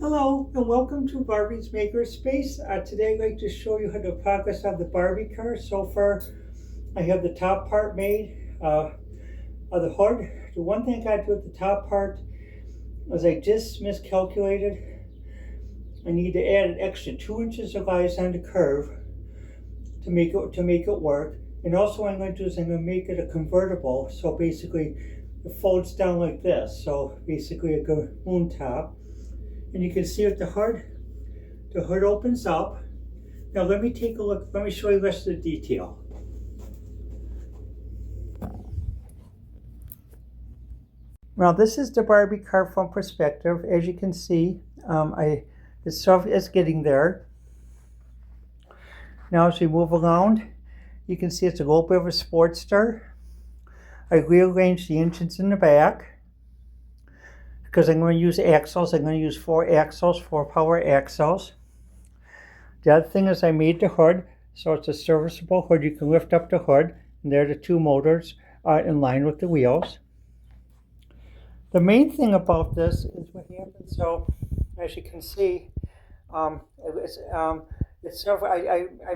Hello and welcome to Barbie's Makerspace. Today I'd like to show you how the progress of the Barbie car. So far I have the top part made of the hood. The one thing I got to do with the top part is I just miscalculated. I need to add an extra 2 inches of eyes on the curve to make it work. And also what I'm going to do is I'm going to make it a convertible. So basically it folds down like this. So basically a moon top. And you can see with the hood opens up. Now let me take a look, let me show you the rest of the detail. Now this is the Barbie car from perspective. As you can see, it's getting there. Now as we move around, you can see it's a little bit of a Sportster. I rearranged the engines in the back, because I'm going to use axles. I'm going to use 4 power axles. The other thing is I made the hood, so it's a serviceable hood. You can lift up the hood, and there are the 2 motors in line with the wheels. The main thing about this is what happens. So, as you can see, I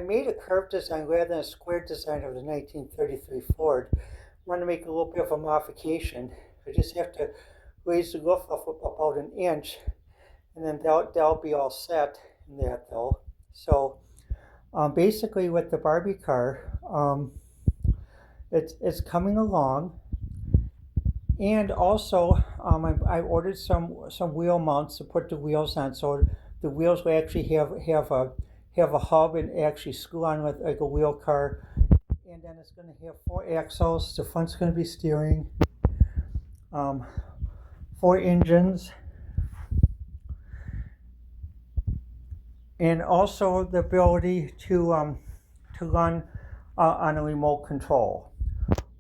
made a curved design rather than a square design of the 1933 Ford. I want to make a little bit of a modification. I just have to raise the roof up about an inch, and then that'll be all set in that though. So basically with the Barbie car, it's coming along, and also I ordered some wheel mounts to put the wheels on, so the wheels will actually have a hub and actually screw on with like a wheel car, and then it's going to have 4 axles. The front's going to be steering. 4 engines, and also the ability to run on a remote control.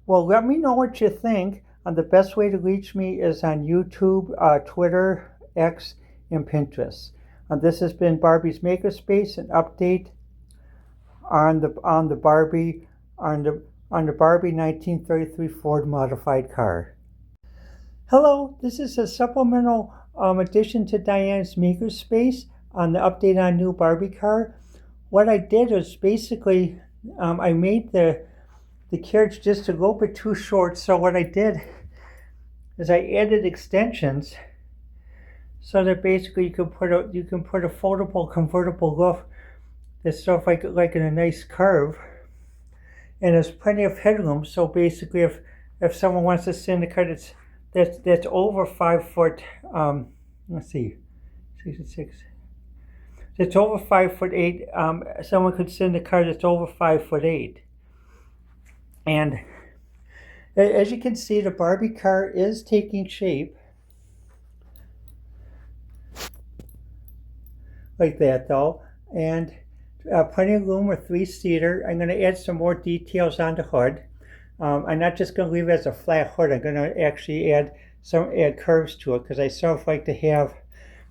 Well, let me know what you think. The best way to reach me is on YouTube, Twitter, X, and Pinterest. This has been Barbie's Makerspace, an update on the Barbie 1933 Ford modified car. Hello, this is a supplemental addition to Diane's Makerspace on the update on new Barbie car. What I did was basically I made the carriage just a little bit too short. So what I did is I added extensions so that basically you can put a foldable convertible roof that's sort of like in a nice curve, and there's plenty of headroom. So basically, if someone wants to sit in the car that's over 5 foot, let's see, 66. It's over 5'8". Someone could sit in the car that's over 5'8". And as you can see, the Barbie car is taking shape. Like that though. And plenty of room with 3-seater. I'm going to add some more details on the hood. I'm not just going to leave it as a flat hood. I'm going to actually add curves to it, because I sort of like to have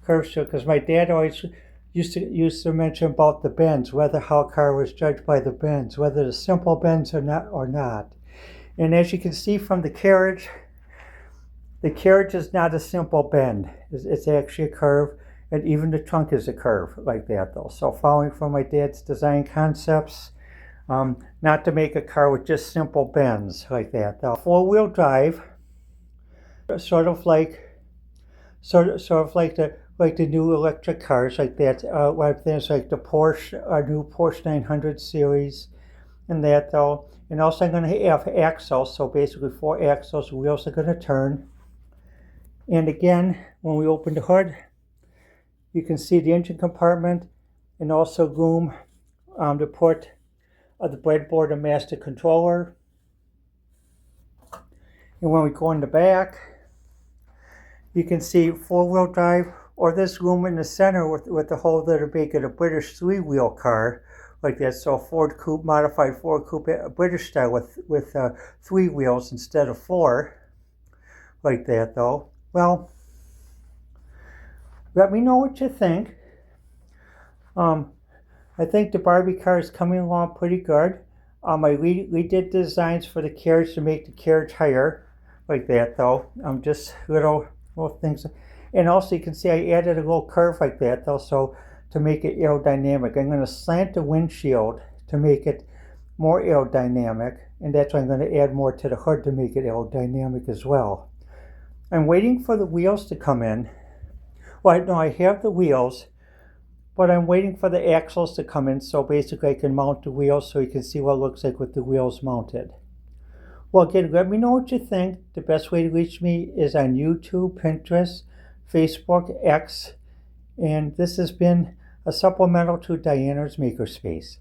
curves to it, because my dad always used to mention about the bends, whether how a car was judged by the bends, whether the simple bends or not. And as you can see from the carriage is not a simple bend. It's actually a curve, and even the trunk is a curve like that though. So following from my dad's design concepts, not to make a car with just simple bends like that. Now, 4-wheel drive, sort of like the new electric cars like that. Things like the new Porsche 900 series, and that though. And also I'm going to have axles, so basically 4 axles. Wheels are going to turn. And again, when we open the hood, you can see the engine compartment, and also room to put the breadboard and master controller. And when we go in the back, you can see 4-wheel drive, or this room in the center with the hole that would make it a British 3-wheel car like that. So Ford Coupe, modified Ford Coupe, a British style with 3 wheels instead of 4 like that though. Well, let me know what you think. I think the Barbie car is coming along pretty good. I redid designs for the carriage to make the carriage higher, like that though. Just little things. And also you can see I added a little curve like that also to make it aerodynamic. I'm going to slant the windshield to make it more aerodynamic, and that's why I'm going to add more to the hood to make it aerodynamic as well. I'm waiting for the wheels to come in. Well, no, I have the wheels, but I'm waiting for the axles to come in, so basically I can mount the wheels so you can see what it looks like with the wheels mounted. Well, again, let me know what you think. The best way to reach me is on YouTube, Pinterest, Facebook, X, and this has been a supplemental to Diana's Makerspace.